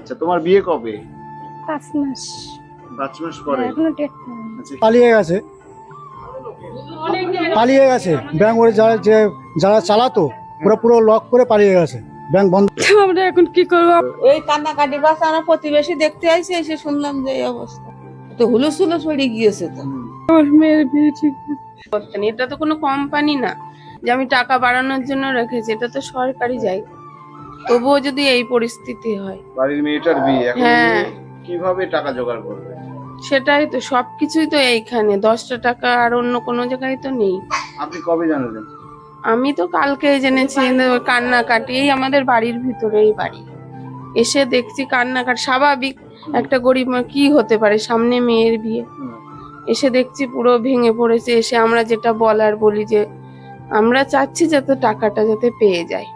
আচ্ছা, তোমার বিয়ে কবে? 5 মাস। 5 মাস পরে। এখনো ডেট নেই। আচ্ছা, পালিয়ে গেছে, ব্যাংক ওরা যারা চালাতো ওরা পুরো লক করে পালিয়ে গেছে, ব্যাংক বন্ধ। আমরা এখন কি করবো? এই কান্নাকাটি বাস আমার প্রতিবেশী দেখতে আইছে, এসে শুনলাম যে এই অবস্থা। তো হুলুস হয়ে গিয়েছে তো। আমার মেয়ের বিয়ে ঠিক করতেন। এটা তো কোনো কোম্পানি না যে আমি টাকা বাড়ানোর জন্য রেখেছি, এটা তো সরকারি জায়গা। তবুও যদি এই পরিস্থিতি হয়, বাড়ির মেয়েটার বিয়ে, এখন হ্যাঁ। কিভাবে টাকা জোগাড় করবে? সেটাই তো, সবকিছুই তো এইখানে। 10টা টাকা আর অন্য কোনো জায়গায় তো নেই। আপনি কবে জানলেন? আমি তো কালকেই জেনেছি। কান্নাকাটি, এই আমাদের বাড়ির ভিতরেই বাড়ি। এসে দেখছি কান্নাকাটি, স্বাভাবিক একটা গরিব কি হতে পারে, সামনে মেয়ের বিয়ে। এসে দেখছি পুরো ভেঙে পড়েছে। এসে আমরা যেটা বলার বলি যে আমরা চাচ্ছি যাতে টাকাটা যাতে পেয়ে যায়।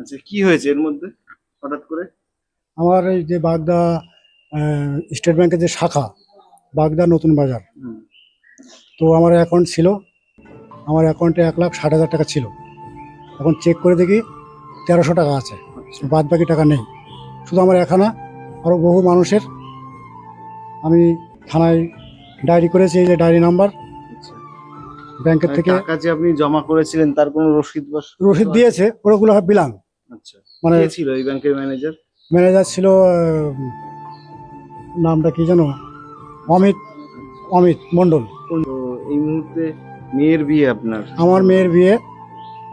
আচ্ছা, কি হয়েছে এর মধ্যে হঠাৎ করে? আমার এই যে বাগদা স্টেট ব্যাংকের যে শাখা বাগদা নতুন বাজার, তো আমার অ্যাকাউন্ট ছিল, আমার অ্যাকাউন্টে 1,60,000 টাকা ছিল। এখন চেক করে দেখি 1300 টাকা আছে, বাদ বাকি টাকা নেই। শুধু আমার এখানা, আরও বহু মানুষের। আমি থানায় ডায়েরি করেছি, এই যে ডায়েরি নাম্বার ব্যাংকের মানে থেকে টাকা যে আপনি জমা করেছিলেন তার কোনো রসিদ বা রসিদ দিয়েছে, ওগুলো বিলাং। আচ্ছা, মানে কে ছিল এই ব্যাংকের ম্যানেজার? ম্যানেজার ছিল নামটা কি জানো, অমিত মণ্ডল। তো এই মুহূর্তে মেয়ের বিয়ে আপনার? আমার মেয়ের বিয়ে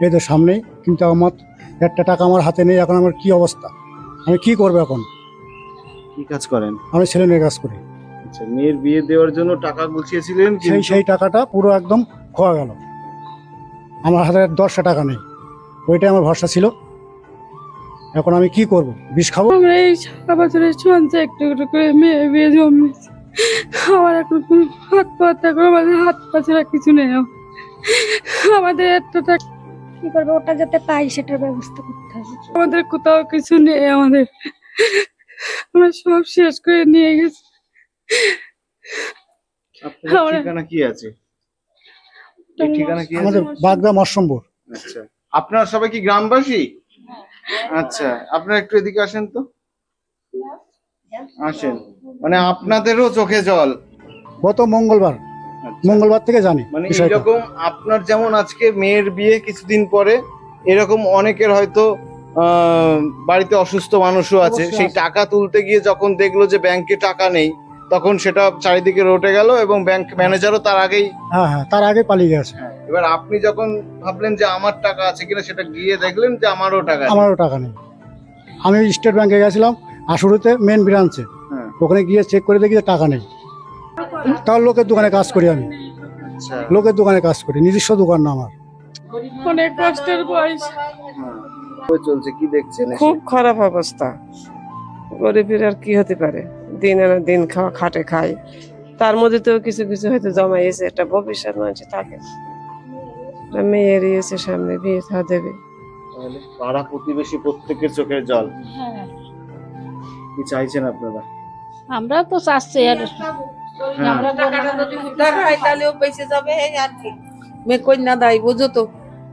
এই তো সামনেই, কিন্তু আমার একটা টাকা আমার হাতে নেই। এখন আমার কি অবস্থা, আমি কি করবো এখন? কি কাজ করেন? আমি ছেলে মেয়ে কাজ করি। আচ্ছা, মেয়ের বিয়ে দেওয়ার জন্য টাকা গুছিয়েছিলেন, সেই টাকাটা পুরো একদম খোয়া গেল। আমার হাতে 10টা টাকা নেই, ওইটাই আমার ভরসা ছিল। এখন আমি কি করব, বিষ খাবো? আমরা এই সারা বছরের সঞ্চয় একটু একটু করে মেয়ে বিয়ে জমিয়েছি। আমার এখন কোনো হাত পা থাকলে, আমাদের হাত পা ছাড়া কিছু নেই। আমাদের একটা টাকা কি করবো, ওটা যাতে পাই সেটার ব্যবস্থা করতে হবে। আমাদের কোথাও কিছু নেই। আমরা সব শেষ করে নিয়ে গেছি। আপনার আমরা- ঠিকানা কি আছে? এই ঠিকানা কি আছে? আমাদের বাগদা মরসম্বর। আচ্ছা, আপনারা সবাই কি গ্রামবাসী? আচ্ছা, আপনারা একটু এদিকে আসেন তো, আসেন। মানে আপনাদেরও চোখে জল? গত মঙ্গলবার থেকে জানি মানে বিষয়টা। এরকম আপনার যেমন আজকে মেয়ের বিয়ে কিছুদিন পরে, এরকম অনেকের হয়তো বাড়িতে অসুস্থ মানুষও আছে, অবশ্যই সেই আছে। টাকা তুলতে গিয়ে যখন দেখলো যে ব্যাংকে টাকা নেই, তখন সেটা চারিদিকে রটে গেল এবং ব্যাংক ম্যানেজারও তার আগেই। হ্যাঁ, তার আগে পালিয়ে গেছে। এবার আপনি যখন ভাবলেন যে আমার টাকা আছে কিনা, সেটা গিয়ে দেখলেন যে আমারও টাকা নেই। আমারও টাকা নেই। আমি স্টেট ব্যাংকে গেছিলাম আশুরিতে, মেন ব্রাঞ্চে। হ্যাঁ। ওখানে গিয়ে চেক করে দেখি যে টাকা নেই। তার লোকের দোকানে কাজ করি আমি, আচ্ছা, লোকের দোকানে কাজ করি, নিজস্ব দোকান না আমার। অনেক কষ্টের বয়স। ওই চলছে, কি দেখছেন এসে? খুব খারাপ অবস্থা। গরিবের আর কি হতে পারে, দিন আনা দিন খাওয়া, খাটে খায়, তার মধ্যে তো কিছু কিছু হয়তো জমাইছে, একটা ভবিষ্যৎ মানুষ থাকে। একটা মেয়ের এসে সামনে বিয়ে থা দেবে। তাহলে পাড়া প্রতিবেশী প্রত্যেকের চোখের জল। হ্যাঁ, কি চাইছেন আপনারা? আমরা তো চাচ্ছি আর হ্যাঁ। আমরা টাকাটা যদি উদ্ধার হয় তাহলেও পয়সা যাবে, এই আর কি। মেয়ে কন্যা দেয়, বুঝো তো,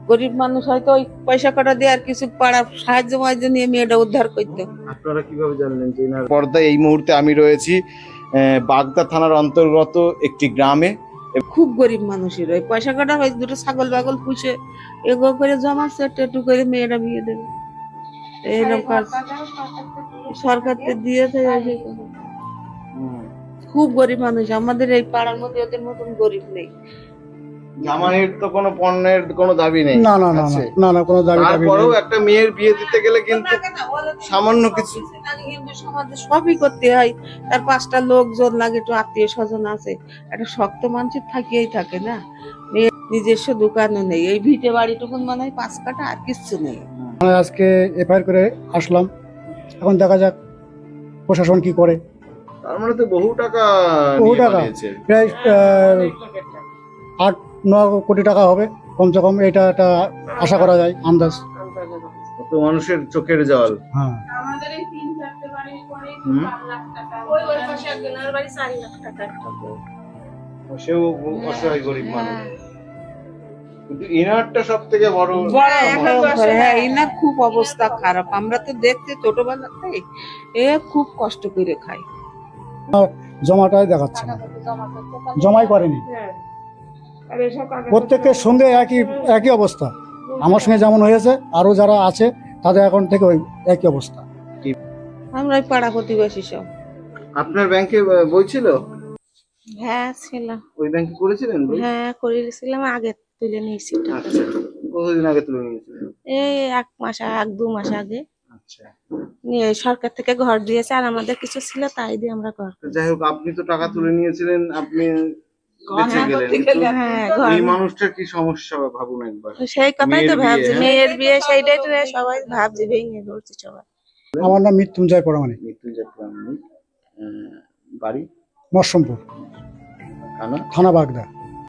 গরিব মানুষ হয়তো ওই পয়সা কটা দিয়ে আর কিছু পাড়ার সাহায্য মাহায্য নিয়ে মেয়েটা উদ্ধার করতো। আপনারা কিভাবে জানলেন যে এনার পর্দায় এই মুহূর্তে আমি রয়েছি বাগদা থানার অন্তর্গত একটি গ্রামে? খুব গরিব মানুষের ওই পয়সা কটা হয়তো দুটো ছাগল বাগল পুষে এগো করে জমাচ্ছে, একটু করে মেয়েটা বিয়ে দেবে, এইরকম কাজ সরকার তো দিয়েছে। খুব গরিব মানুষ আমাদের এই পাড়ার মধ্যে, ওদের মতন গরিব নেই। জামাইয়ের তো কোনো পণ্যের কোনো দাবি নেই? না না না আছে? না না, কোনো দাবি টাবি তারপরেও নেই। একটা মেয়ের বিয়ে দিতে গেলে কিন্তু সামান্য কিছু হিন্দু সমাজে সবই করতে হয়, তার 5টা লোকজন লাগে, একটু আত্মীয় স্বজন আছে, একটা শক্ত মানুষের থাকিয়েই থাকে না। মেয়ের নিজস্ব দোকানও নেই, এই ভিটে বাড়িটুকুন মানে 5 কাঠা, আর কিচ্ছু নেই। আমি আজকে এফআইআর করে আসলাম, এখন দেখা যাক প্রশাসন কি করে। তার মানে তো বহু টাকা বহু নিয়ে টাকা। পালিয়েছে। প্রায় 8-9 কোটি টাকা হবে কমসে কম, এটা একটা আশা করা যায়, আন্দাজ। কত মানুষের চোখের জল। হ্যাঁ, আমাদের এই 3-4টে বাড়ির পরে হুম। 4 লাখ টাকা। ওই পাশে একজনের বাড়ি 4 লাখ টাকা একটা বউ। সেও অসহায় গরিব মানুষ। কিন্তু ইনারটা সব থেকে বড় হ্যাঁ এনার খুব অবস্থা খারাপ, আমরা তো দেখছি ছোটবেলাতে এ খুব কষ্ট করে খায়। জমাটাই দেখাচ্ছে না, জমাই করেনি। প্রত্যেকের সঙ্গে একই একই অবস্থা, আমার সঙ্গে যেমন হয়েছে আরো যারা আছে তাদের অ্যাকাউন্ট থেকে ওই একই অবস্থা। আমরা ওই পাড়া প্রতিবেশী সব। আপনার ব্যাংকে বই ছিল? হ্যাঁ ছিল। ওই ব্যাংকে করেছিলেন বই? হ্যাঁ করেছিলাম, আগে তুলে নিয়েছি টাকা। আচ্ছা, কতদিন আগে তুলে নিয়েছিলেন? এই 1 মাস 2 মাস আগে আচ্ছা, নিয়ে সরকার থেকে ঘর দিয়েছে, আর আমাদের কিছু ছিল তাই দিয়ে আমরা ঘর তো যাই হোক, আপনি তো টাকা তুলে নিয়েছিলেন, আপনি বেঁচে গেলেন, কিন্তু হ্যাঁ ঘর এই মানুষটার কি সমস্যা ভাবুন একবার। সেই কথাই তো মেয়ের বিয়ে, ভাবছি, হ্যাঁ? মেয়ের বিয়ে সেইটাই তো সবাই ভাবছি, ভেঙে পড়ছি সবাই। আমার নাম মৃত্যুঞ্জয় পরামানিক, মৃত্যুঞ্জয় প্রামাণিক। বাড়ি মরসমপুর, থানা থানা বাগদা।